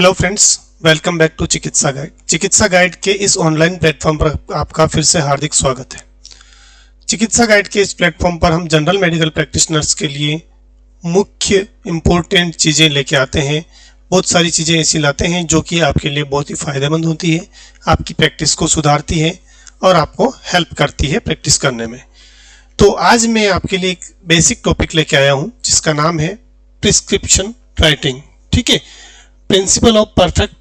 Hello friends, welcome back to चिकित्सा guide. चिकित्सा guide के इस ऑनलाइन प्लेटफॉर्म पर आपका फिर से हार्दिक स्वागत है। चिकित्सा गाइड के इस प्लेटफॉर्म पर हम जनरल मेडिकल प्रैक्टिशनर्स के लिए मुख्य इम्पोर्टेंट चीज़ें लेके आते हैं। बहुत सारी चीज़ें ऐसी लाते हैं जो कि आपके लिए बहुत ही फ़ायदेमंद होती है, आपकी प्रैक्टिस को सुधारती है और आपको हेल्प करती है प्रैक्टिस करने में। तो आज मैं आपके लिए एक बेसिक टॉपिक लेके आया हूँ जिसका नाम है प्रिस्क्रिप्शन राइटिंग। ठीक है, principle of perfect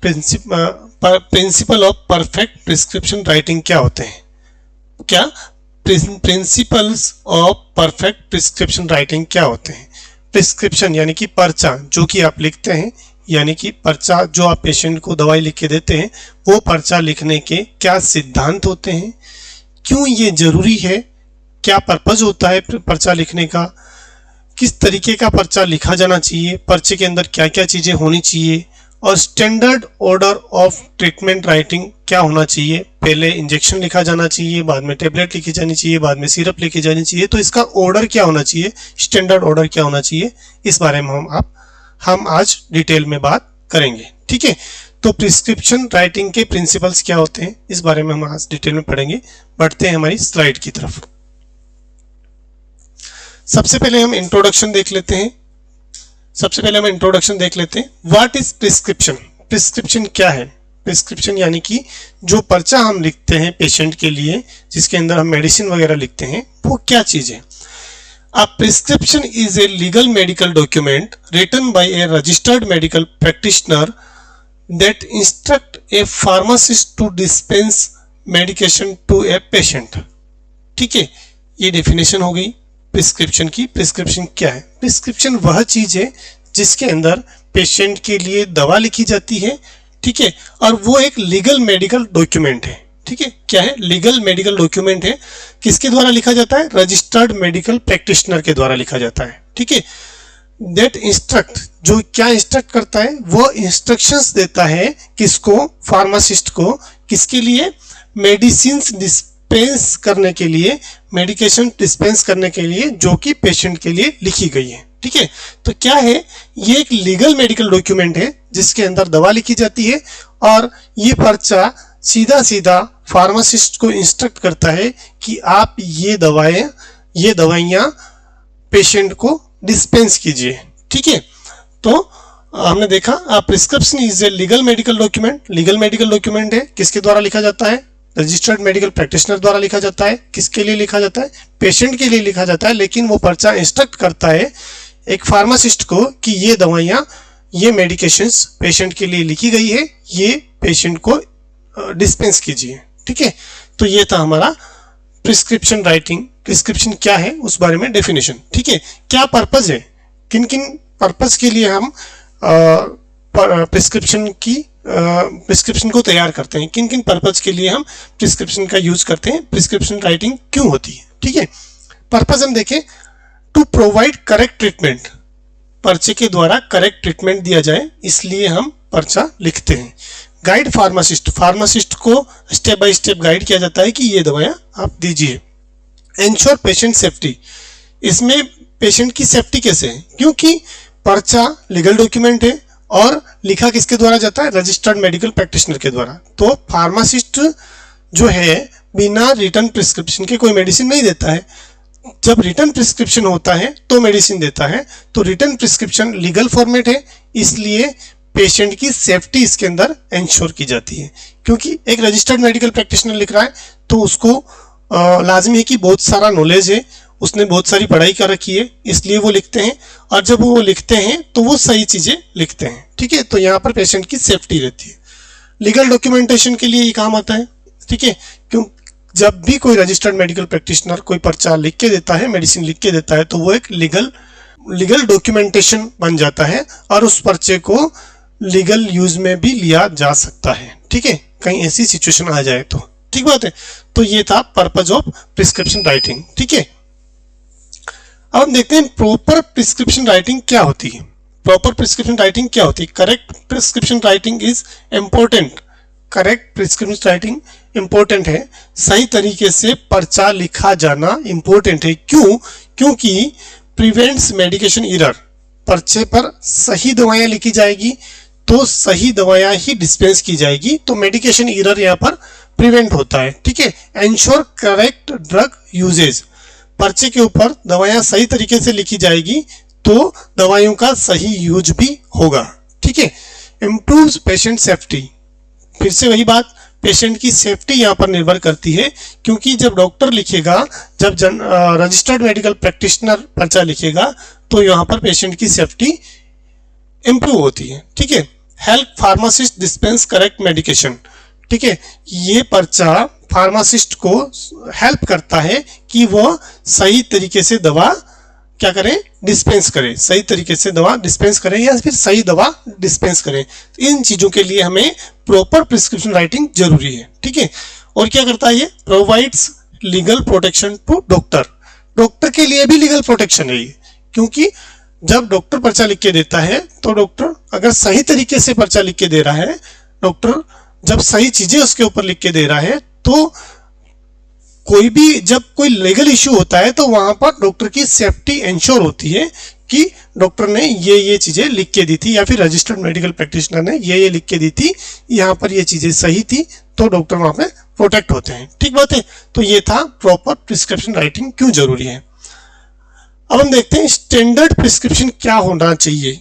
prescription writing क्या होते हैं, क्या principles of perfect prescription writing क्या होते हैं। प्रिस्क्रिप्शन यानी कि पर्चा जो कि आप लिखते हैं, यानी कि पर्चा जो आप पेशेंट को दवाई लिख के देते हैं, वो पर्चा लिखने के क्या सिद्धांत होते हैं, क्यों ये जरूरी है, क्या पर्पज होता है पर्चा लिखने का, किस तरीके का पर्चा लिखा जाना चाहिए, पर्चे के अंदर क्या क्या चीज़ें होनी चाहिए, और standard order of treatment writing क्या होना चाहिए। पहले इंजेक्शन लिखा जाना चाहिए, बाद में टेबलेट लिखी जानी चाहिए, बाद में सिरप लिखी जानी चाहिए। तो इसका ऑर्डर क्या होना चाहिए, स्टैंडर्ड ऑर्डर क्या होना चाहिए, इस बारे में हम आज डिटेल में बात करेंगे। ठीक है, तो प्रिस्क्रिप्शन राइटिंग के प्रिंसिपल्स क्या होते हैं, इस बारे में हम आज डिटेल में पढ़ेंगे। बढ़ते हैं हमारी स्लाइड की तरफ। सबसे पहले हम इंट्रोडक्शन देख लेते हैं। What is prescription. प्रिस्क्रिप्शन क्या है। प्रिस्क्रिप्शन यानी कि जो पर्चा हम लिखते हैं पेशेंट के लिए, जिसके अंदर हम मेडिसिन वगैरह लिखते हैं, वो क्या चीज है। A prescription is a legal medical document written by a registered medical practitioner that instruct a pharmacist to dispense medication to a patient. ठीक है, ये डेफिनेशन हो गई प्रिस्क्रिप्शन की। प्रिस्क्रिप्शन क्या है। प्रिस्क्रिप्शन वह चीज है जिसके अंदर पेशेंट के लिए दवा लिखी जाती है। ठीक है, और वो एक लीगल मेडिकल डॉक्यूमेंट है। ठीक है, क्या है, लीगल मेडिकल डॉक्यूमेंट है। किसके द्वारा लिखा जाता है, रजिस्टर्ड मेडिकल प्रैक्टिशनर के द्वारा लिखा जाता है। ठीक है, दैट इंस्ट्रक्ट, जो क्या इंस्ट्रक्ट करता है, वो इंस्ट्रक्शंस देता है किसको, फार्मासिस्ट को, किसके लिए, मेडिसिन्स डिस्पेंस करने के लिए, मेडिकेशन डिस्पेंस करने के लिए, जो कि पेशेंट के लिए लिखी गई है। ठीक है, तो क्या है, ये एक लीगल मेडिकल डॉक्यूमेंट है जिसके अंदर दवा लिखी जाती है, और ये पर्चा सीधा सीधा फार्मासिस्ट को इंस्ट्रक्ट करता है कि आप ये दवाइयाँ पेशेंट को डिस्पेंस कीजिए। ठीक है, तो हमने देखा prescription is a legal medical document. Legal medical document है, किसके द्वारा लिखा जाता है, रजिस्टर्ड मेडिकल प्रैक्टिशनर द्वारा लिखा जाता है। किसके लिए लिखा जाता है, पेशेंट के लिए लिखा जाता है। लेकिन वो पर्चा इंस्ट्रक्ट करता है एक फार्मासिस्ट को कि ये दवाइयाँ, ये मेडिकेशंस पेशेंट के लिए लिखी गई है, ये पेशेंट को डिस्पेंस कीजिए। ठीक है, तो ये था हमारा प्रिस्क्रिप्शन राइटिंग। प्रिस्क्रिप्शन क्या है उस बारे में डेफिनेशन। ठीक है, क्या पर्पज है, किन किन पर्पज के लिए हम प्रिस्क्रिप्शन को तैयार करते हैं, किन किन पर्पज के लिए हम प्रिस्क्रिप्शन का यूज करते हैं, प्रिस्क्रिप्शन राइटिंग क्यों होती है। ठीक है, पर्पज हम देखें, टू प्रोवाइड करेक्ट ट्रीटमेंट, पर्चे के द्वारा करेक्ट ट्रीटमेंट दिया जाए, इसलिए हम पर्चा लिखते हैं। गाइड फार्मासिस्ट को स्टेप बाय स्टेप गाइड किया जाता है कि ये दवाइयाँ आप दीजिए। एंश्योर पेशेंट सेफ्टी, इसमें पेशेंट की सेफ्टी कैसे है, क्योंकि पर्चा लीगल डॉक्यूमेंट है और लिखा किसके द्वारा जाता है, रजिस्टर्ड मेडिकल प्रैक्टिशनर के द्वारा। तो फार्मासिस्ट जो है बिना रिटर्न प्रिस्क्रिप्शन के कोई मेडिसिन नहीं देता है। जब रिटर्न प्रिस्क्रिप्शन होता है तो मेडिसिन देता है। तो रिटर्न प्रिस्क्रिप्शन लीगल फॉर्मेट है, इसलिए पेशेंट की सेफ्टी इसके अंदर इंश्योर की जाती है। क्योंकि एक रजिस्टर्ड मेडिकल प्रैक्टिशनर लिख रहा है तो उसको लाजमी है कि बहुत सारा नॉलेज है, उसने बहुत सारी पढ़ाई कर रखी है, इसलिए वो लिखते हैं। और जब वो लिखते हैं तो वो सही चीज़ें लिखते हैं। ठीक है, तो यहाँ पर पेशेंट की सेफ्टी रहती है। लीगल डॉक्यूमेंटेशन के लिए ये काम आता है। ठीक है, क्यों, जब भी कोई रजिस्टर्ड मेडिकल प्रैक्टिशनर कोई पर्चा लिख के देता है, मेडिसिन लिख के देता है, तो वो एक लीगल डॉक्यूमेंटेशन बन जाता है और उस पर्चे को लीगल यूज में भी लिया जा सकता है। ठीक है, कहीं ऐसी सिचुएशन आ जाए तो। ठीक बात है, तो ये था पर्पज ऑफ प्रिस्क्रिप्शन राइटिंग। ठीक है, अब हम देखते हैं प्रॉपर प्रिस्क्रिप्शन राइटिंग क्या होती है। प्रॉपर प्रिस्क्रिप्शन राइटिंग क्या होती है। Correct prescription writing is important. Correct prescription writing important है, सही तरीके से पर्चा लिखा जाना इम्पोर्टेंट है। क्यों, क्योंकि प्रिवेंट्स मेडिकेशन एरर। पर्चे पर सही दवाइयाँ लिखी जाएगी तो सही दवाइयाँ ही डिस्पेंस की जाएगी, तो मेडिकेशन एरर यहाँ पर प्रिवेंट होता है। ठीक है, एंश्योर करेक्ट ड्रग यूजेज, पर्चे के ऊपर दवाइयाँ सही तरीके से लिखी जाएगी तो दवाइयों का सही यूज भी होगा। ठीक है, इम्प्रूव्स पेशेंट सेफ्टी, फिर से वही बात, पेशेंट की सेफ्टी यहाँ पर निर्भर करती है, क्योंकि जब डॉक्टर लिखेगा, जब रजिस्टर्ड मेडिकल प्रैक्टिशनर पर्चा लिखेगा तो यहाँ पर पेशेंट की सेफ्टी इंप्रूव होती है। ठीक है, help pharmacist dispense correct medication, ठीक है, ये पर्चा फार्मासिस्ट को हेल्प करता है कि वह सही तरीके से दवा क्या करें, डिस्पेंस करें, सही तरीके से दवा डिस्पेंस करें या फिर सही दवा डिस्पेंस करें। तो इन चीज़ों के लिए हमें प्रॉपर प्रिस्क्रिप्शन राइटिंग जरूरी है। ठीक है, और क्या करता है ये, provides legal protection to doctor, doctor के लिए भी लीगल प्रोटेक्शन है ये, क्योंकि जब डॉक्टर पर्चा लिख के देता है तो डॉक्टर अगर सही तरीके से पर्चा लिख के दे रहा है, डॉक्टर जब सही चीजें उसके ऊपर लिख के दे रहा है, तो कोई भी जब कोई लीगल इश्यू होता है तो वहां पर डॉक्टर की सेफ्टी इंश्योर होती है कि डॉक्टर ने ये चीजें लिख के दी थी या फिर रजिस्टर्ड मेडिकल प्रैक्टिशनर ने ये लिख के दी थी, यहाँ पर ये चीजें सही थी, तो डॉक्टर वहां पे प्रोटेक्ट होते हैं। ठीक बात है, तो ये था प्रॉपर प्रिस्क्रिप्शन राइटिंग क्यों जरूरी है। अब हम देखते हैं स्टैंडर्ड प्रिस्क्रिप्शन क्या होना चाहिए।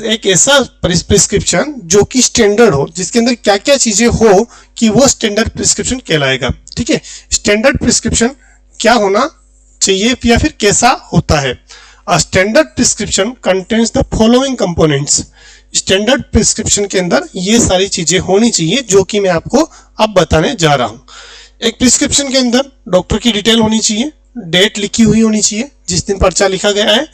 एक ऐसा प्रिस्क्रिप्शन जो कि स्टैंडर्ड हो, जिसके अंदर क्या क्या चीजें हो कि वो स्टैंडर्ड प्रिस्क्रिप्शन कहलाएगा। ठीक है, स्टैंडर्ड प्रिस्क्रिप्शन क्या होना चाहिए या फिर कैसा होता है। A standard prescription contains the following components, standard prescription के अंदर ये सारी चीजें होनी चाहिए जो कि मैं आपको अब बताने जा रहा हूँ। एक प्रिस्क्रिप्शन के अंदर डॉक्टर की डिटेल होनी चाहिए, डेट लिखी हुई होनी चाहिए जिस दिन पर्चा लिखा गया है,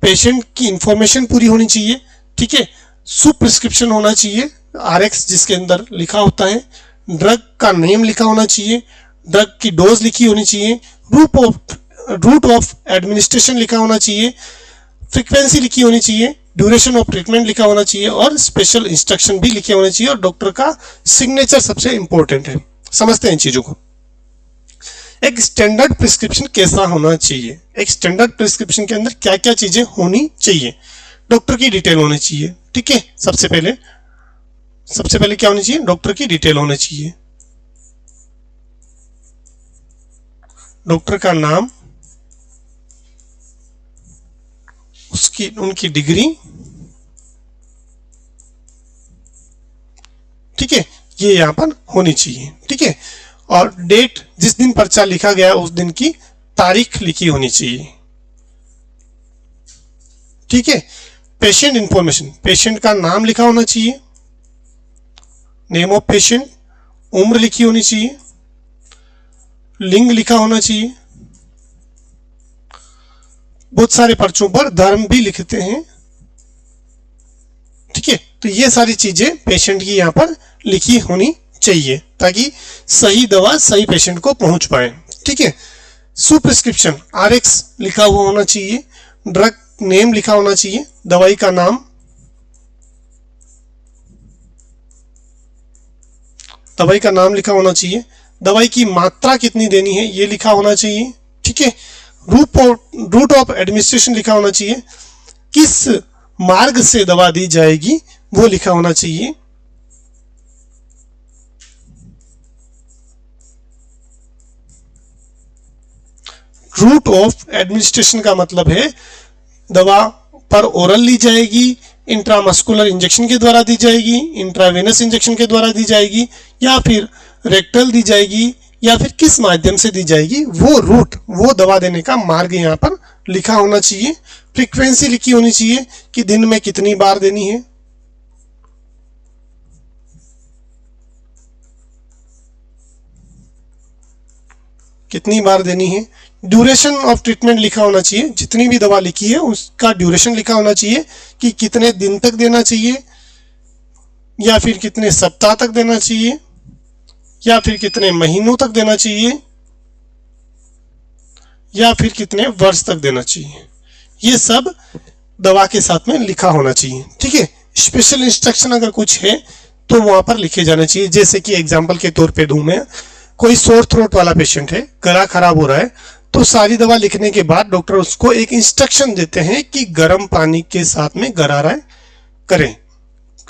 पेशेंट की इंफॉर्मेशन पूरी होनी चाहिए। ठीक है, सुप्रिस्क्रिप्शन होना चाहिए, आरएक्स जिसके अंदर लिखा होता है, ड्रग का नेम लिखा होना चाहिए, ड्रग की डोज लिखी होनी चाहिए, रूट ऑफ एडमिनिस्ट्रेशन लिखा होना चाहिए, फ्रीक्वेंसी लिखी होनी चाहिए, ड्यूरेशन ऑफ ट्रीटमेंट लिखा होना चाहिए और स्पेशल इंस्ट्रक्शन भी लिखे होने चाहिए, और डॉक्टर का सिग्नेचर सबसे इंपॉर्टेंट है। समझते हैं इन चीजों को। एक स्टैंडर्ड प्रिस्क्रिप्शन कैसा होना चाहिए, एक स्टैंडर्ड प्रिस्क्रिप्शन के अंदर क्या क्या चीजें होनी चाहिए। डॉक्टर की डिटेल होनी चाहिए। ठीक है, सबसे पहले क्या होनी चाहिए, डॉक्टर की डिटेल होनी चाहिए, डॉक्टर का नाम, उनकी डिग्री। ठीक है, ये यहां पर होनी चाहिए। ठीक है, और डेट जिस दिन पर्चा लिखा गया उस दिन की तारीख लिखी होनी चाहिए। ठीक है, पेशेंट इंफॉर्मेशन, पेशेंट का नाम लिखा होना चाहिए, नेम ऑफ पेशेंट, उम्र लिखी होनी चाहिए, लिंग लिखा होना चाहिए। बहुत सारे पर्चों पर धर्म भी लिखते हैं। ठीक है, तो ये सारी चीजें पेशेंट की यहां पर लिखी होनी चाहिए ताकि सही दवा सही पेशेंट को पहुंच पाए। ठीक है, सुप्रिस्क्रिप्शन, आरएक्स लिखा हुआ होना चाहिए, ड्रग नेम लिखा होना चाहिए, दवाई का नाम, लिखा होना चाहिए, दवाई की मात्रा कितनी देनी है ये लिखा होना चाहिए। ठीक है, रूट ऑफ एडमिनिस्ट्रेशन लिखा होना चाहिए, किस मार्ग से दवा दी जाएगी वो लिखा होना चाहिए। रूट ऑफ एडमिनिस्ट्रेशन का मतलब है दवा पर ओरल ली जाएगी, इंट्रामस्कुलर इंजेक्शन के द्वारा दी जाएगी, इंट्रावेनस इंजेक्शन के द्वारा दी जाएगी, या फिर रेक्टल दी जाएगी, या फिर किस माध्यम से दी जाएगी, वो रूट, वो दवा देने का मार्ग यहाँ पर लिखा होना चाहिए। फ्रीक्वेंसी लिखी होनी चाहिए कि दिन में कितनी बार देनी है। ड्यूरेशन ऑफ ट्रीटमेंट लिखा होना चाहिए, जितनी भी दवा लिखी है उसका ड्यूरेशन लिखा होना चाहिए कि कितने दिन तक देना चाहिए, या फिर कितने सप्ताह तक देना चाहिए, या फिर कितने महीनों तक देना चाहिए, या फिर कितने वर्ष तक देना चाहिए। ये सब दवा के साथ में लिखा होना चाहिए। ठीक है, स्पेशल इंस्ट्रक्शन अगर कुछ है तो वहां पर लिखे जाने चाहिए। जैसे कि एग्जाम्पल के तौर पे दूं मैं, कोई सोर थ्रोट वाला पेशेंट है, गला खराब हो रहा है, तो सारी दवा लिखने के बाद डॉक्टर उसको एक इंस्ट्रक्शन देते हैं कि गर्म पानी के साथ में गरारा करें,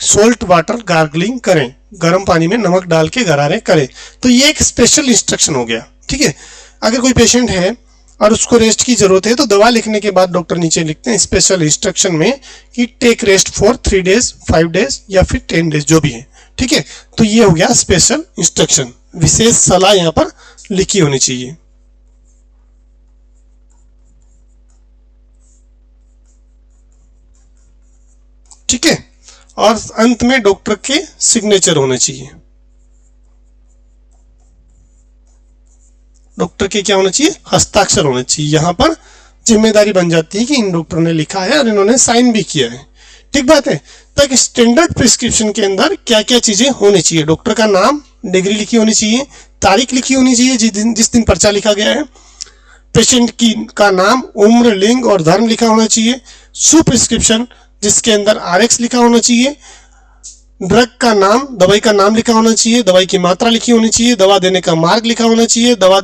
सोल्ट वाटर गार्गलिंग करें, गर्म पानी में नमक डाल के गरारे करें। तो ये एक स्पेशल इंस्ट्रक्शन हो गया, ठीक है। अगर कोई पेशेंट है और उसको रेस्ट की जरूरत है तो दवा लिखने के बाद डॉक्टर नीचे लिखते हैं स्पेशल इंस्ट्रक्शन में कि take rest for 3 days, 5 days या फिर 10 डेज, जो भी है, ठीक है। तो ये हो गया स्पेशल इंस्ट्रक्शन, विशेष सलाह यहाँ पर लिखी होनी चाहिए। ठीक है, और अंत में डॉक्टर के सिग्नेचर होने चाहिए। डॉक्टर के क्या होना चाहिए? हस्ताक्षर होने चाहिए। यहां पर जिम्मेदारी बन जाती है कि इन डॉक्टर ने लिखा है और इन्होंने साइन भी किया है। ठीक बात है। तो एक स्टैंडर्ड प्रिस्क्रिप्शन के अंदर क्या क्या चीजें होनी चाहिए? डॉक्टर का नाम, डिग्री लिखी होनी चाहिए, तारीख लिखी होनी चाहिए जिस दिन पर्चा लिखा गया है, पेशेंट की का नाम, उम्र, लिंग और धर्म लिखा होना चाहिए, सुप्रिस्क्रिप्शन जिसके अंदर RX लिखा होना चाहिए, ड्रग का नाम, दवाई का नाम लिखा होना चाहिए, दवाई की मात्रा लिखी होनी चाहिए, दवा देने का मार्ग लिखा होना चाहिए, दवा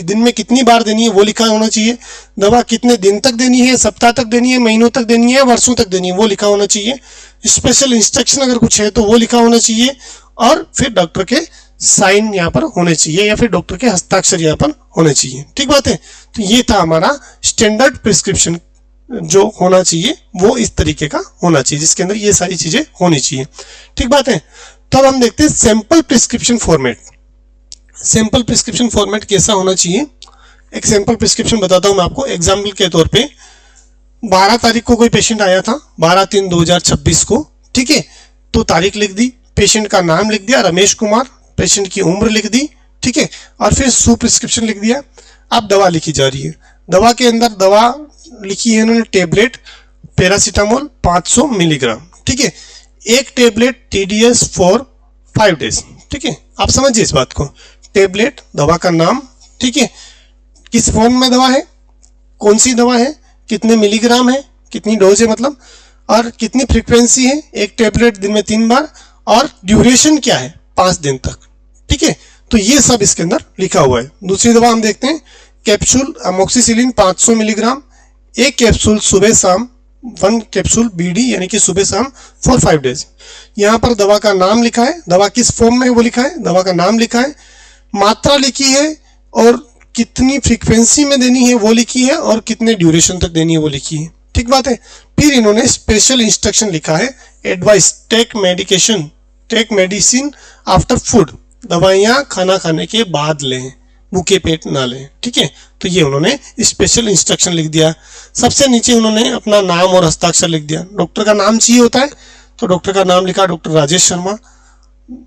दिन में कितनी बार देनी है वो लिखा होना चाहिए, दवा कितने दिन तक देनी है, सप्ताह तक देनी है, महीनों तक देनी है, वर्षों तक देनी है वो लिखा होना चाहिए, स्पेशल इंस्ट्रक्शन अगर कुछ है तो वो लिखा होना चाहिए, और फिर डॉक्टर के साइन यहाँ पर होने चाहिए या फिर डॉक्टर के हस्ताक्षर यहाँ पर होने चाहिए। ठीक बात है। तो ये था हमारा स्टैंडर्ड प्रिस्क्रिप्शन, जो होना चाहिए वो इस तरीके का होना चाहिए, जिसके अंदर ये सारी चीजें होनी चाहिए। ठीक बात है। तो अब हम देखते हैं sample prescription format. Sample prescription format कैसा होना चाहिए? एक सैंपल प्रिस्क्रिप्शन बताता हूं मैं आपको। एग्जाम्पल के तौर पे 12 तारीख को कोई पेशेंट आया था, 12/3/2026 को, ठीक है। तो तारीख लिख दी, पेशेंट का नाम लिख दिया रमेश कुमार, पेशेंट की उम्र लिख दी, ठीक है, और फिर सुप्रिस्क्रिप्शन लिख दिया। अब दवा लिखी जा रही है। दवा के अंदर दवा लिखी है इन्होंने टेबलेट पैरासीटामोल 500 मिलीग्राम, ठीक है। एक टेबलेट TDS फॉर 5 डेज, ठीक है। आप समझिए इस बात को। टेबलेट, दवा का नाम, ठीक है, किस फॉर्म में दवा है, कौन सी दवा है, कितने मिलीग्राम है, कितनी डोज है मतलब, और कितनी फ्रीक्वेंसी है, एक टेबलेट दिन में 3 बार, और ड्यूरेशन क्या है 5 दिन तक, ठीक है। तो ये सब इसके अंदर लिखा हुआ है। दूसरी दवा हम देखते हैं, कैप्सूल अमोक्सिसिलिन 500 मिलीग्राम, एक कैप्सूल सुबह शाम, 1 कैप्सूल BD यानी कि सुबह शाम फॉर 5 डेज। यहाँ पर दवा का नाम लिखा है, दवा किस फॉर्म में है वो लिखा है, दवा का नाम लिखा है, मात्रा लिखी है, और कितनी फ्रीक्वेंसी में देनी है वो लिखी है, और कितने ड्यूरेशन तक देनी है वो लिखी है। ठीक बात है। फिर इन्होंने स्पेशल इंस्ट्रक्शन लिखा है, advice take medicine after food, दवाइयाँ खाना खाने के बाद लें, भूखे पेट ना लें, ठीक है। तो ये उन्होंने स्पेशल इंस्ट्रक्शन लिख दिया। सबसे नीचे उन्होंने अपना नाम और हस्ताक्षर लिख दिया। डॉक्टर का नाम चाहिए होता है तो डॉक्टर का नाम लिखा doctor Rajesh Sharma,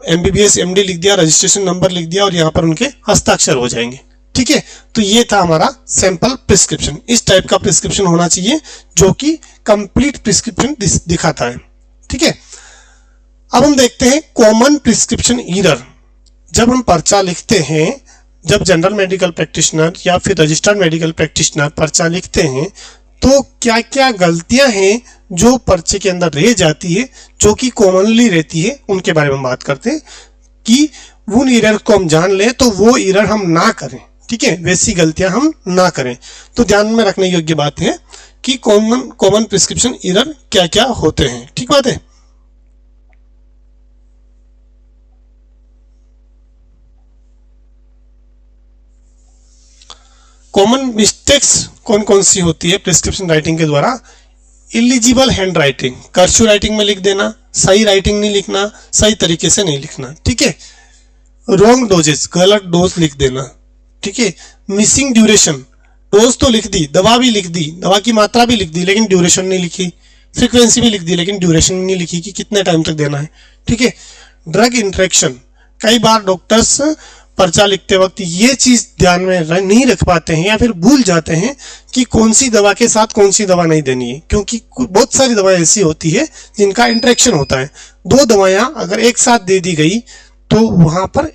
MBBS MD लिख दिया, रजिस्ट्रेशन नंबर लिख दिया, और यहाँ पर उनके हस्ताक्षर हो जाएंगे, ठीक है। तो ये था हमारा सैंपल प्रिस्क्रिप्शन। इस टाइप का प्रिस्क्रिप्शन होना चाहिए जो कि कंप्लीट प्रिस्क्रिप्शन दिखाता है, ठीक है। अब हम देखते हैं कॉमन प्रिस्क्रिप्शन एरर। जब हम पर्चा लिखते हैं, जब जनरल मेडिकल प्रैक्टिशनर या फिर रजिस्टर्ड मेडिकल प्रैक्टिशनर पर्चा लिखते हैं, तो क्या क्या गलतियां हैं जो पर्चे के अंदर रह जाती है, जो कि कॉमनली रहती है, उनके बारे में बात करते हैं कि उन एरर को हम जान लें तो वो एरर हम ना करें, ठीक है, वैसी गलतियां हम ना करें। तो ध्यान में रखने योग्य बात है कि कॉमन प्रिस्क्रिप्शन एरर क्या क्या होते हैं। ठीक बात है। कॉमन मिस्टेक्स कौन कौन सी होती है प्रिस्क्रिप्शन राइटिंग के द्वारा? Eligible hand writing, cursive writing में लिख देना, सही राइटिंग नहीं लिखना, सही तरीके से नहीं लिखना, ठीक है। रॉन्ग डोजेस, गलत डोज लिख देना, ठीक है। मिसिंग ड्यूरेशन, डोज तो लिख दी, दवा भी लिख दी, दवा की मात्रा भी लिख दी, लेकिन ड्यूरेशन नहीं लिखी, फ्रीक्वेंसी भी लिख दी, लेकिन ड्यूरेशन नहीं लिखी कि कितने टाइम तक देना है, ठीक है। ड्रग इंटरेक्शन, कई बार डॉक्टर्स पर्चा लिखते वक्त ये चीज ध्यान में नहीं रख पाते हैं या फिर भूल जाते हैं कि कौन सी दवा के साथ कौन सी दवा नहीं देनी है, क्योंकि बहुत सारी दवाएं ऐसी होती है जिनका इंटरेक्शन होता है। 2 दवाइयां अगर एक साथ दे दी गई तो वहां पर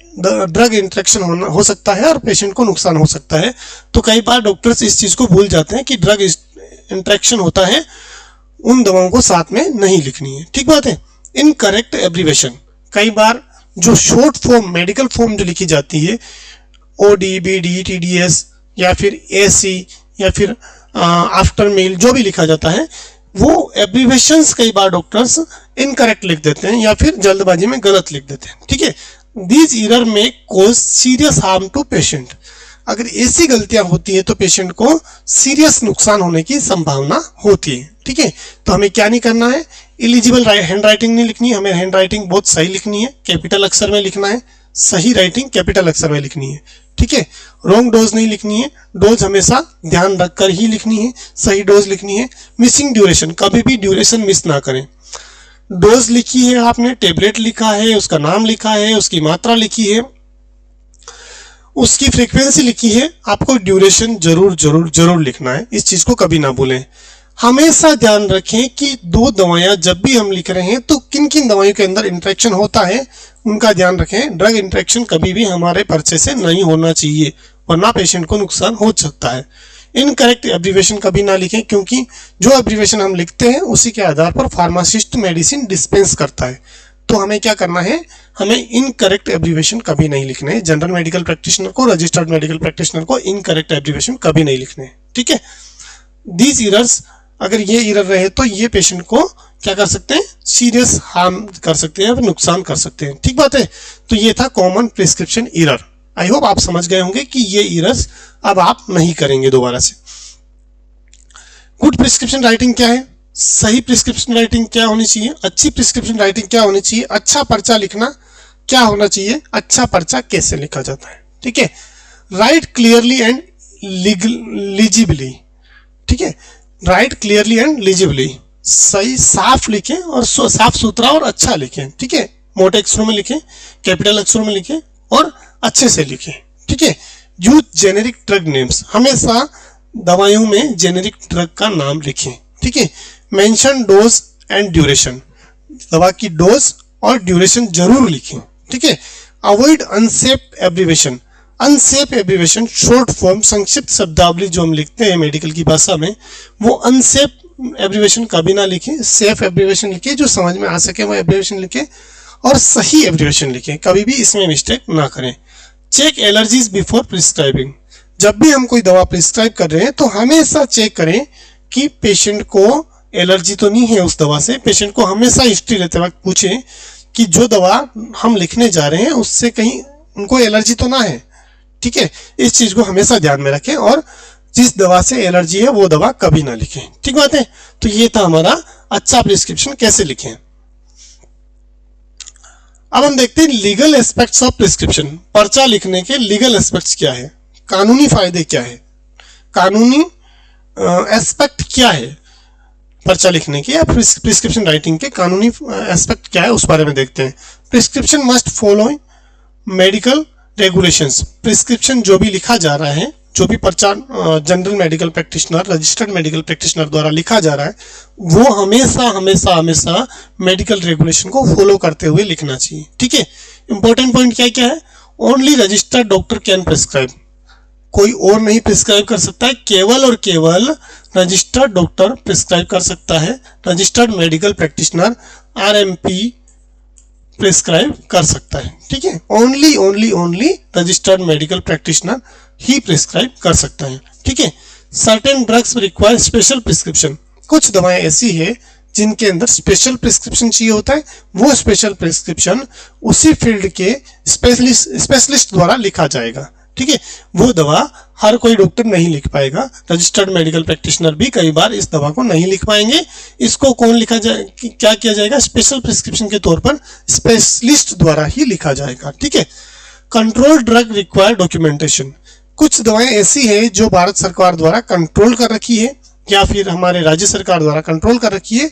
ड्रग इंटरेक्शन हो सकता है और पेशेंट को नुकसान हो सकता है। तो कई बार डॉक्टर्स इस चीज को भूल जाते हैं कि ड्रग इंटरेक्शन होता है, उन दवाओं को साथ में नहीं लिखनी है। ठीक बात है। इनकरेक्ट एब्रीवेशन, कई बार जो शॉर्ट फॉर्म मेडिकल फॉर्म जो लिखी जाती है, OD BD TDS या फिर AC या फिर आफ्टर मील जो भी लिखा जाता है, वो एब्रीवेशंस कई बार डॉक्टर्स इनकरेक्ट लिख देते हैं या फिर जल्दबाजी में गलत लिख देते हैं, ठीक है। These error may cause serious harm to patient. अगर ऐसी गलतियां होती है तो पेशेंट को सीरियस नुकसान होने की संभावना होती है, ठीक है। तो हमें क्या नहीं करना है, इलिजिबल हैंड राइटिंग नहीं लिखनी है, हमें हैंड राइटिंग बहुत सही लिखनी है, कैपिटल अक्षर में लिखना है, सही राइटिंग कैपिटल अक्षर में लिखनी है, ठीक है। रॉन्ग डोज नहीं लिखनी है, डोज हमेशा ध्यान रखकर ही लिखनी है, सही डोज लिखनी है। मिसिंग ड्यूरेशन, कभी भी ड्यूरेशन मिस ना करें। डोज लिखी है आपने, टेबलेट लिखा है, उसका नाम लिखा है, उसकी मात्रा लिखी है, उसकी फ्रीक्वेंसी लिखी है, आपको ड्यूरेशन जरूर जरूर जरूर लिखना है। इस चीज को कभी ना भूलें। हमेशा ध्यान रखें कि दो दवाइयां जब भी हम लिख रहे हैं तो किन किन दवाइयों के अंदर इंटरेक्शन होता है उनका ध्यान रखें। ड्रग इंटरेक्शन कभी भी हमारे पर्चे से नहीं होना चाहिए, वरना पेशेंट को नुकसान हो सकता है। इनकरेक्ट एब्रीवेशन कभी ना लिखें, क्योंकि जो एब्रीवेशन हम लिखते हैं उसी के आधार पर फार्मासिस्ट मेडिसिन डिस्पेंस करता है। तो हमें क्या करना है, हमें इनकरेक्ट एब्रीवेशन कभी नहीं लिखने हैं। जनरल मेडिकल प्रैक्टिशनर को, रजिस्टर्ड मेडिकल प्रैक्टिशनर को इनकरेक्ट एब्रीवेशन कभी नहीं लिखने हैं, ठीक है। दीज एरर्स, अगर ये एरर रहे तो ये पेशेंट को क्या कर सकते हैं, सीरियस हार्म कर सकते हैं, नुकसान कर सकते हैं, ठीक बात है। तो ये था common prescription error. I hope आप समझ गए होंगे कि ये एरर्स अब आप नहीं करेंगे दोबारा से। गुड प्रिस्क्रिप्शन राइटिंग क्या है, सही प्रिस्क्रिप्शन राइटिंग क्या होनी चाहिए, अच्छी प्रिस्क्रिप्शन राइटिंग क्या होनी चाहिए, अच्छा पर्चा लिखना क्या होना चाहिए, अच्छा पर्चा कैसे लिखा जाता है, ठीक है। राइट क्लियरली एंड लीजिबली, ठीक है। राइट क्लियरली एंड लीजिबली, सही साफ लिखें और साफ सुथरा और अच्छा लिखें, ठीक है। मोटे अक्षरों में लिखें, कैपिटल अक्षरों में लिखें और अच्छे से लिखें, ठीक है। यूज जेनेरिक ड्रग नेम्स, हमेशा दवाइयों में जेनेरिक ड्रग का नाम लिखें, ठीक है। मेंशन डोज एंड ड्यूरेशन, दवा की डोज और ड्यूरेशन जरूर लिखें, ठीक है। Avoid unsafe abbreviation, unsafe abbreviation short form संक्षिप्त शब्दावली जो हम लिखते हैं मेडिकल की भाषा में, वो अनसेफ एब्रीवेशन कभी ना लिखें। सेफ एब्रीवेशन लिखें, जो समझ में आ सके वो एब्रीवेशन लिखें और सही एब्रीवेशन लिखें, कभी भी इसमें मिस्टेक ना करें। चेक एलर्जीज बिफोर प्रिस्क्राइबिंग, जब भी हम कोई दवा प्रिस्क्राइब कर रहे हैं तो हमेशा चेक करें कि पेशेंट को एलर्जी तो नहीं है उस दवा से। पेशेंट को हमेशा हिस्ट्री लेते वक्त पूछें कि जो दवा हम लिखने जा रहे हैं उससे कहीं उनको एलर्जी तो ना है, ठीक है। इस चीज को हमेशा ध्यान में रखें और जिस दवा से एलर्जी है वो दवा कभी ना लिखें, ठीक बात है। तो ये था हमारा अच्छा प्रिस्क्रिप्शन कैसे लिखें। अब हम देखते हैं लीगल एस्पेक्ट्स ऑफ प्रिस्क्रिप्शन। पर्चा लिखने के लीगल एस्पेक्ट्स क्या है, कानूनी फायदे क्या है, कानूनी एस्पेक्ट क्या है पर्चा लिखने के या प्रिस्क्रिप्शन राइटिंग के कानूनी एस्पेक्ट क्या है उस बारे में देखते हैं। Prescription must follow medical regulations, prescription जो भी लिखा जा रहा है, जो भी पर्चा general medical practitioner, registered medical practitioner द्वारा लिखा जा रहा है, वो हमेशा हमेशा हमेशा मेडिकल रेगुलेशन को फॉलो करते हुए लिखना चाहिए, ठीक है। इंपॉर्टेंट पॉइंट क्या क्या है, only registered doctor can prescribe, कोई और नहीं प्रिस्क्राइब कर सकता है, केवल और केवल रजिस्टर्ड डॉक्टर प्रिस्क्राइब कर सकता है। Registered medical practitioner RMP prescribe कर सकता है, ठीक है। Only only only registered medical practitioner ही प्रिस्क्राइब कर सकता है, ठीक है। Certain drugs require special prescription, कुछ दवाएं ऐसी है जिनके अंदर स्पेशल प्रिस्क्रिप्शन चाहिए होता है, वो स्पेशल प्रिस्क्रिप्शन उसी फील्ड के स्पेशलिस्ट द्वारा लिखा जाएगा, ठीक है। वो दवा हर कोई डॉक्टर नहीं लिख पाएगा, रजिस्टर्ड मेडिकल प्रैक्टिशनर भी कई बार इस दवा को नहीं लिख पाएंगे। इसको कौन लिखा जाए, क्या किया जाएगा, स्पेशल प्रिस्क्रिप्शन के तौर पर स्पेशलिस्ट द्वारा ही लिखा जाएगा, ठीक है। कंट्रोल ड्रग रिक्वायर डॉक्यूमेंटेशन, कुछ दवाएं ऐसी है जो भारत सरकार द्वारा कंट्रोल कर रखी है या फिर हमारे राज्य सरकार द्वारा कंट्रोल कर रखी है,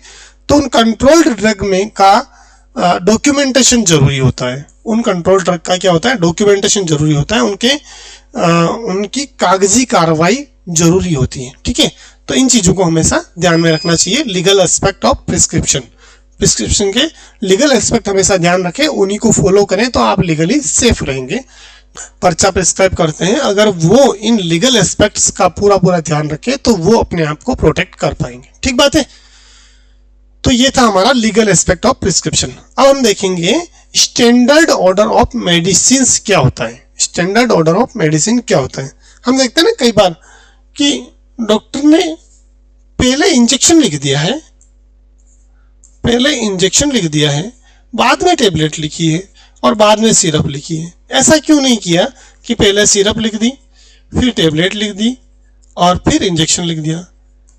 तो उन कंट्रोल्ड ड्रग में का डॉक्यूमेंटेशन जरूरी होता है। उन कंट्रोल ड्रग का क्या होता है, डॉक्यूमेंटेशन जरूरी होता है, उनकी कागजी कार्रवाई जरूरी होती है, ठीक है। तो इन चीजों को हमेशा ध्यान में रखना चाहिए। Legal aspect of prescription, prescription के लीगल एस्पेक्ट हमेशा ध्यान रखें, उन्हीं को फॉलो करें तो आप लीगली सेफ रहेंगे। पर्चा प्रिस्क्राइब करते हैं, अगर वो इन लीगल एस्पेक्ट्स का पूरा पूरा ध्यान रखे तो वो अपने आप को प्रोटेक्ट कर पाएंगे, ठीक बात है। तो ये था हमारा लीगल एस्पेक्ट ऑफ प्रिस्क्रिप्शन। अब हम देखेंगे स्टैंडर्ड ऑर्डर ऑफ मेडिसिन क्या होता है। स्टैंडर्ड ऑर्डर ऑफ मेडिसिन क्या होता है, हम देखते हैं ना कई बार कि डॉक्टर ने पहले इंजेक्शन लिख दिया है पहले इंजेक्शन लिख दिया है, बाद में टेबलेट लिखी है और बाद में सिरप लिखी है। ऐसा क्यों नहीं किया कि पहले सिरप लिख दी, फिर टेबलेट लिख दी और फिर इंजेक्शन लिख दिया?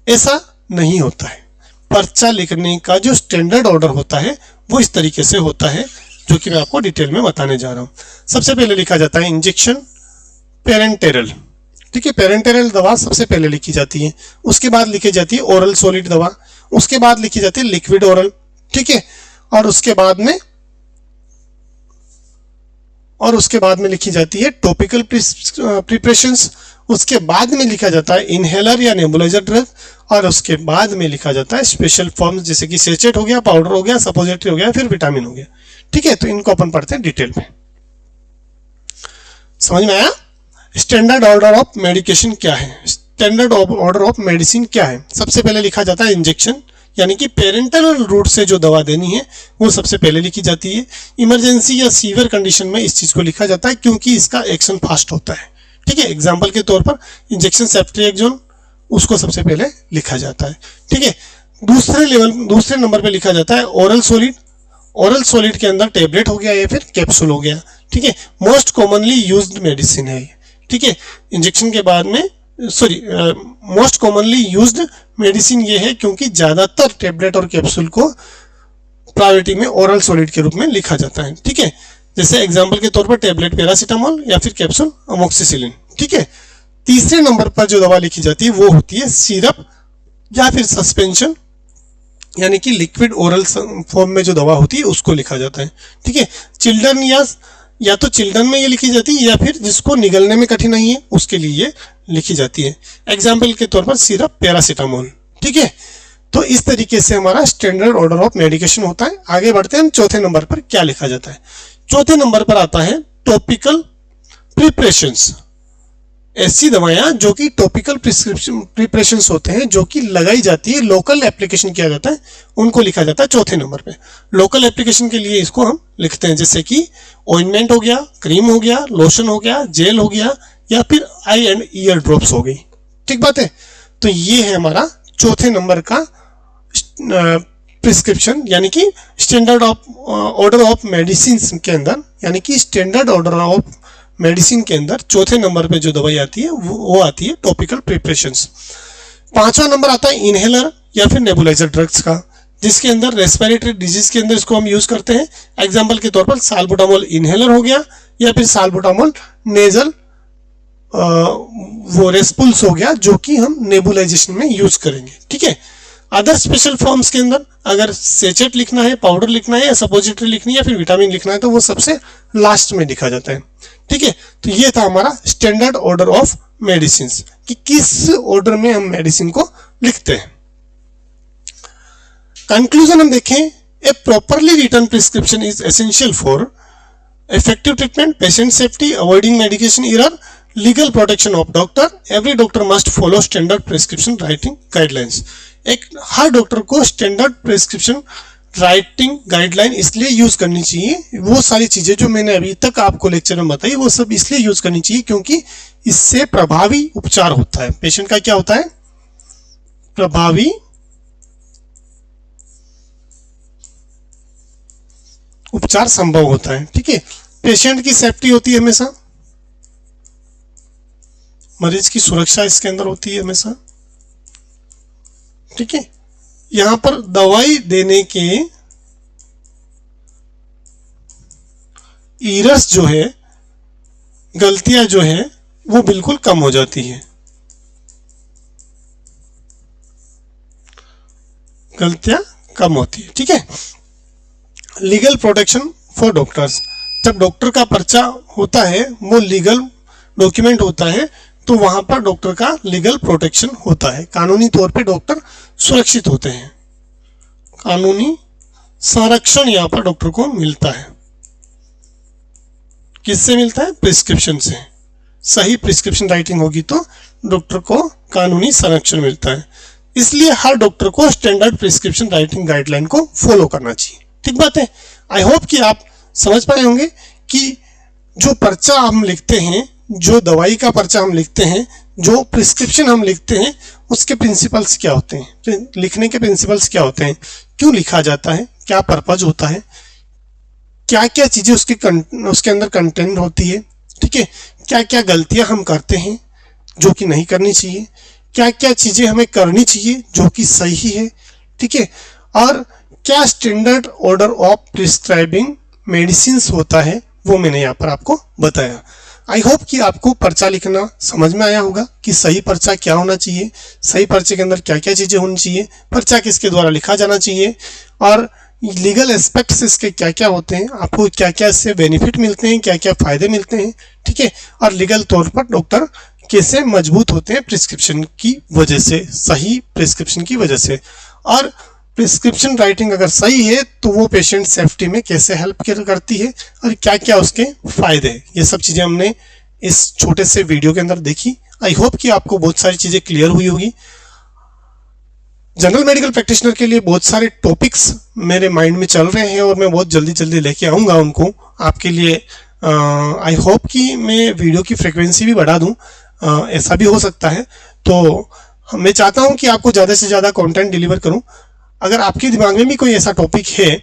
ऐसा नहीं होता है। पर्चा लिखने का जो स्टैंडर्ड ऑर्डर होता है वो इस तरीके से होता है, जो कि मैं आपको डिटेल में बताने जा रहा हूँ। सबसे पहले लिखा जाता है इंजेक्शन पेरेंटेरल, ठीक है। पेरेंटेरल दवा सबसे पहले लिखी जाती है, उसके बाद लिखी जाती है ओरल सॉलिड दवा, उसके बाद लिखी जाती है लिक्विड ओरल, ठीक है। और उसके बाद में लिखी जाती है टॉपिकल प्रिपरेशंस, उसके बाद में लिखा जाता है इनहेलर या नेबुलाइजर ड्रग, और उसके बाद में लिखा जाता है स्पेशल फॉर्म्स, जैसे कि सेचेट हो गया, पाउडर हो गया, सपोजिटरी हो गया, फिर विटामिन हो गया, ठीक है। तो इनको अपन पढ़ते हैं डिटेल में। समझ में आया? स्टैंडर्ड ऑर्डर ऑफ मेडिकेशन क्या है, स्टैंडर्ड ऑर्डर ऑफ मेडिसिन क्या है? सबसे पहले लिखा जाता है इंजेक्शन, यानी कि पेरेंटल रूट से जो दवा देनी है वो सबसे पहले लिखी जाती है। इमरजेंसी या सीवियर कंडीशन में इस चीज को लिखा जाता है क्योंकि इसका एक्शन फास्ट होता है, ठीक है। एग्जाम्पल के तौर पर इंजेक्शन सेफ्ट्रिएक्सोन, उसको सबसे पहले लिखा जाता है, ठीक है। दूसरे नंबर पे लिखा जाता है ओरल सॉलिड। ओरल सॉलिड के अंदर टेबलेट हो गया या फिर कैप्सूल हो गया, ठीक है। मोस्ट कॉमनली यूज्ड मेडिसिन है, ठीक है। इंजेक्शन के बाद में मोस्ट कॉमनली यूज्ड मेडिसिन ये है क्योंकि ज्यादातर टेबलेट और कैप्सूल को प्रायोरिटी में ओरल सॉलिड के रूप में लिखा जाता है, ठीक है। जैसे एग्जांपल के तौर पर टेबलेट पैरासीटामोल या फिर कैप्सूल अमोक्सिसिलिन, ठीक है। तीसरे नंबर पर जो दवा लिखी जाती है वो होती है सिरप या फिर सस्पेंशन, यानी कि लिक्विड ओरल फॉर्म में जो दवा होती है उसको लिखा जाता है, ठीक है। चिल्ड्रन या तो चिल्ड्रन में ये लिखी जाती है या फिर जिसको निगलने में कठिनाई है उसके लिए ये लिखी जाती है। एग्जाम्पल के तौर पर सिरप पैरासीटामोल, ठीक है। तो इस तरीके से हमारा स्टैंडर्ड ऑर्डर ऑफ मेडिकेशन होता है। आगे बढ़ते हैं हम चौथे नंबर पर क्या लिखा जाता है। चौथे नंबर पर आता है टॉपिकल प्रिपरेशंस, ऐसी दवाएं जो कि टॉपिकल प्रिपरेशंस होते हैं, जो कि लगाई जाती है, लोकल एप्लीकेशन किया जाता है, उनको लिखा जाता है चौथे नंबर पे। लोकल एप्लीकेशन के लिए इसको हम लिखते हैं जैसे कि ऑइंटमेंट हो गया, क्रीम हो गया, लोशन हो गया, जेल हो गया, या फिर आई एंड ईयर ड्रॉप्स हो गई, ठीक बात है। तो ये है हमारा चौथे नंबर का प्रिस्क्रिप्शन, यानी कि स्टैंडर्ड ऑर्डर ऑफ मेडिसिन के अंदर, यानी कि स्टैंडर्ड ऑर्डर ऑफ मेडिसिन के अंदर चौथे नंबर पे जो दवाई आती है वो आती है टॉपिकल प्रिपरेशंस। पांचवा नंबर आता है इनहेलर या फिर नेबुलाइजर ड्रग्स का, जिसके अंदर रेस्पिरेटरी डिजीज के अंदर इसको हम यूज करते हैं। एग्जांपल के तौर पर साल्बुटामोल इनहेलर हो गया या फिर साल्बुटामोल नेजल वो रेस्पुल्स हो गया, जो कि हम नेबुलाइजेशन में यूज करेंगे, ठीक है। अदर स्पेशल फॉर्म्स के अंदर अगर सेचेट लिखना है, पाउडर लिखना है, या सपोजिटरी लिखनी है या फिर विटामिन लिखना है तो वो सबसे लास्ट में लिखा जाता है, ठीक है। तो ये था हमारा स्टैंडर्ड ऑर्डर ऑफ मेडिसिन, कि किस ऑर्डर में हम मेडिसिन को लिखते हैं। कंक्लूजन हम देखें, a properly written prescription is essential for effective treatment, patient safety, avoiding medication error, legal protection of doctor. Every doctor must follow standard prescription writing guidelines. एक हर डॉक्टर को स्टैंडर्ड प्रिस्क्रिप्शन राइटिंग गाइडलाइन इसलिए use करनी चाहिए, वो सारी चीजें जो मैंने अभी तक आपको लेक्चर में बताई वो सब इसलिए यूज करनी चाहिए क्योंकि इससे प्रभावी उपचार होता है। पेशेंट का क्या होता है? प्रभावी उपचार संभव होता है, ठीक है। पेशेंट की सेफ्टी होती है हमेशा, मरीज की सुरक्षा इसके अंदर होती है हमेशा, ठीक है। यहां पर दवाई देने के एरर्स जो है, गलतियां जो है वो बिल्कुल कम हो जाती है, गलतियां कम होती है, ठीक है। लीगल प्रोटेक्शन फॉर डॉक्टर्स, जब डॉक्टर का पर्चा होता है वो लीगल डॉक्यूमेंट होता है तो वहां पर डॉक्टर का लीगल प्रोटेक्शन होता है, कानूनी तौर पे डॉक्टर सुरक्षित होते हैं, कानूनी संरक्षण यहां पर डॉक्टर को मिलता है। किससे मिलता है? प्रिस्क्रिप्शन से। सही प्रिस्क्रिप्शन राइटिंग होगी तो डॉक्टर को कानूनी संरक्षण मिलता है। इसलिए हर डॉक्टर को स्टैंडर्ड प्रिस्क्रिप्शन राइटिंग गाइडलाइन को फॉलो करना चाहिए, ठीक बात है। आई होप कि आप समझ पाए होंगे कि जो पर्चा हम लिखते हैं, जो दवाई का पर्चा हम लिखते हैं, जो प्रिस्क्रिप्शन हम लिखते हैं, उसके प्रिंसिपल्स क्या होते हैं, लिखने के प्रिंसिपल्स क्या होते हैं, क्यों लिखा जाता है, क्या पर्पज होता है, क्या क्या चीज़ें उसके अंदर कंटेंट होती है, ठीक है, क्या क्या गलतियां हम करते हैं जो कि नहीं करनी चाहिए, क्या क्या चीज़ें हमें करनी चाहिए जो कि सही है, ठीक है, और क्या standard order of prescribing medicines होता है वो मैंने यहाँ पर आपको बताया। आई होप कि आपको पर्चा लिखना समझ में आया होगा कि सही पर्चा क्या होना चाहिए, सही पर्चे के अंदर क्या क्या चीज़ें होनी चाहिए, पर्चा किसके द्वारा लिखा जाना चाहिए, और लीगल एस्पेक्ट्स इसके क्या क्या होते हैं, आपको क्या क्या इससे बेनिफिट मिलते हैं, क्या क्या फ़ायदे मिलते हैं, ठीक है, और लीगल तौर पर डॉक्टर कैसे मजबूत होते हैं प्रिस्क्रिप्शन की वजह से, सही प्रिस्क्रिप्शन की वजह से। और प्रिस्क्रिप्शन राइटिंग अगर सही है तो वो पेशेंट सेफ्टी में कैसे हेल्प करती है और क्या क्या उसके फ़ायदे हैं, ये सब चीज़ें हमने इस छोटे से वीडियो के अंदर देखी। आई होप कि आपको बहुत सारी चीज़ें क्लियर हुई होगी। जनरल मेडिकल प्रैक्टिशनर के लिए बहुत सारे टॉपिक्स मेरे माइंड में चल रहे हैं और मैं बहुत जल्दी जल्दी लेके आऊँगा उनको आपके लिए। आई होप कि मैं वीडियो की फ्रिक्वेंसी भी बढ़ा दूँ, ऐसा भी हो सकता है। तो मैं चाहता हूँ कि आपको ज़्यादा से ज़्यादा कंटेंट डिलीवर करूँ। अगर आपके दिमाग में भी कोई ऐसा टॉपिक है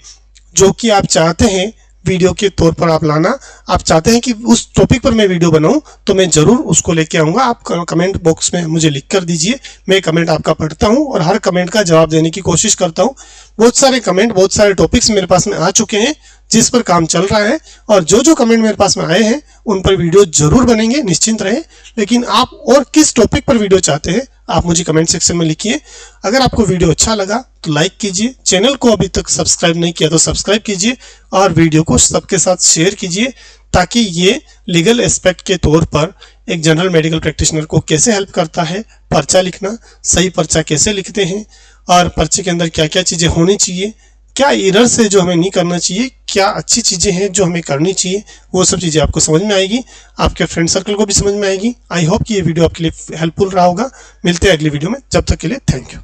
जो कि आप चाहते हैं वीडियो के तौर पर आप लाना, आप चाहते हैं कि उस टॉपिक पर मैं वीडियो बनाऊं, तो मैं ज़रूर उसको लेके आऊँगा। आप कमेंट बॉक्स में मुझे लिख कर दीजिए, मैं कमेंट आपका पढ़ता हूं और हर कमेंट का जवाब देने की कोशिश करता हूं। बहुत सारे कमेंट, बहुत सारे टॉपिक्स मेरे पास में आ चुके हैं जिस पर काम चल रहा है, और जो जो कमेंट मेरे पास में आए हैं उन पर वीडियो जरूर बनेंगे, निश्चिंत रहे। लेकिन आप और किस टॉपिक पर वीडियो चाहते हैं आप मुझे कमेंट सेक्शन में लिखिए। अगर आपको वीडियो अच्छा लगा तो लाइक कीजिए, चैनल को अभी तक सब्सक्राइब नहीं किया तो सब्सक्राइब कीजिए और वीडियो को सबके साथ शेयर कीजिए, ताकि ये लीगल एस्पेक्ट के तौर पर एक जनरल मेडिकल प्रैक्टिशनर को कैसे हेल्प करता है पर्चा लिखना, सही पर्चा कैसे लिखते हैं, और पर्चे के अंदर क्या क्या चीज़ें होनी चाहिए, क्या एरर्स है जो हमें नहीं करना चाहिए, क्या अच्छी चीज़ें हैं जो हमें करनी चाहिए, वो सब चीज़ें आपको समझ में आएगी, आपके फ्रेंड सर्कल को भी समझ में आएगी। आई होप कि ये वीडियो आपके लिए हेल्पफुल रहा होगा। मिलते हैं अगली वीडियो में, जब तक के लिए थैंक यू।